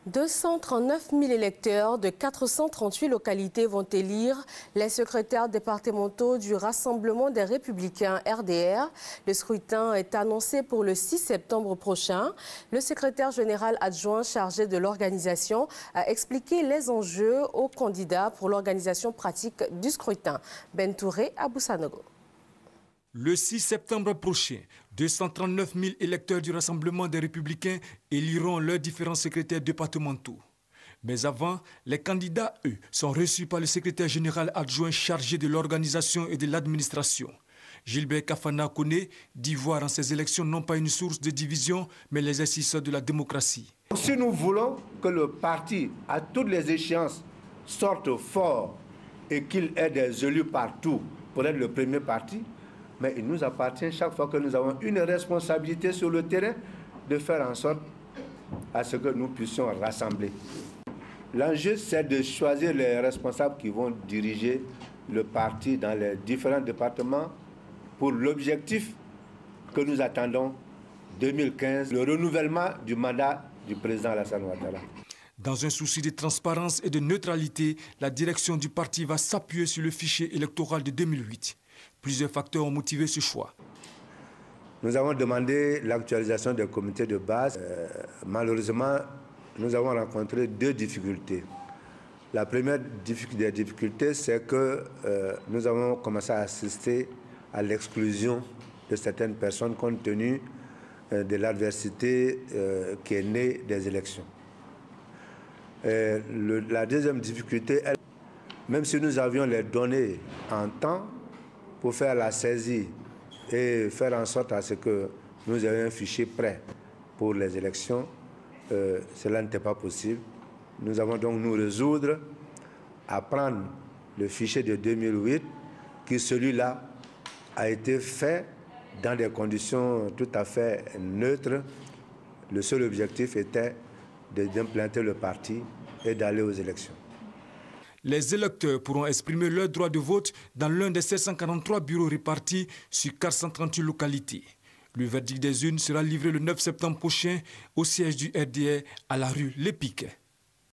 239 000 électeurs de 438 localités vont élire les secrétaires départementaux du Rassemblement des Républicains RDR. Le scrutin est annoncé pour le 6 septembre prochain. Le secrétaire général adjoint chargé de l'organisation a expliqué les enjeux aux candidats pour l'organisation pratique du scrutin. Ben Touré à Boussanogo. Le 6 septembre prochain, 239 000 électeurs du Rassemblement des Républicains éliront leurs différents secrétaires départementaux. Mais avant, les candidats, eux, sont reçus par le secrétaire général adjoint chargé de l'organisation et de l'administration. Gilbert Kafana Kone dit voir en ces élections non pas une source de division, mais l'exercice de la démocratie. Si nous voulons que le parti, à toutes les échéances, sorte fort et qu'il ait des élus partout pour être le premier parti, mais il nous appartient, chaque fois que nous avons une responsabilité sur le terrain, de faire en sorte à ce que nous puissions rassembler. L'enjeu, c'est de choisir les responsables qui vont diriger le parti dans les différents départements pour l'objectif que nous attendons, 2015, le renouvellement du mandat du président Alassane Ouattara. Dans un souci de transparence et de neutralité, la direction du parti va s'appuyer sur le fichier électoral de 2008. Plusieurs facteurs ont motivé ce choix. Nous avons demandé l'actualisation des comités de base. Malheureusement, nous avons rencontré deux difficultés. La première des difficultés, c'est que nous avons commencé à assister à l'exclusion de certaines personnes compte tenu de l'adversité qui est née des élections. La deuxième difficulté, même si nous avions les données en temps, pour faire la saisie et faire en sorte à ce que nous ayons un fichier prêt pour les élections, cela n'était pas possible. Nous avons donc nous résoudre à prendre le fichier de 2008, qui celui-là a été fait dans des conditions tout à fait neutres. Le seul objectif était d'implanter le parti et d'aller aux élections. Les électeurs pourront exprimer leur droit de vote dans l'un des 743 bureaux répartis sur 438 localités. Le verdict des urnes sera livré le 9 septembre prochain au siège du RDR à la rue L'Épic.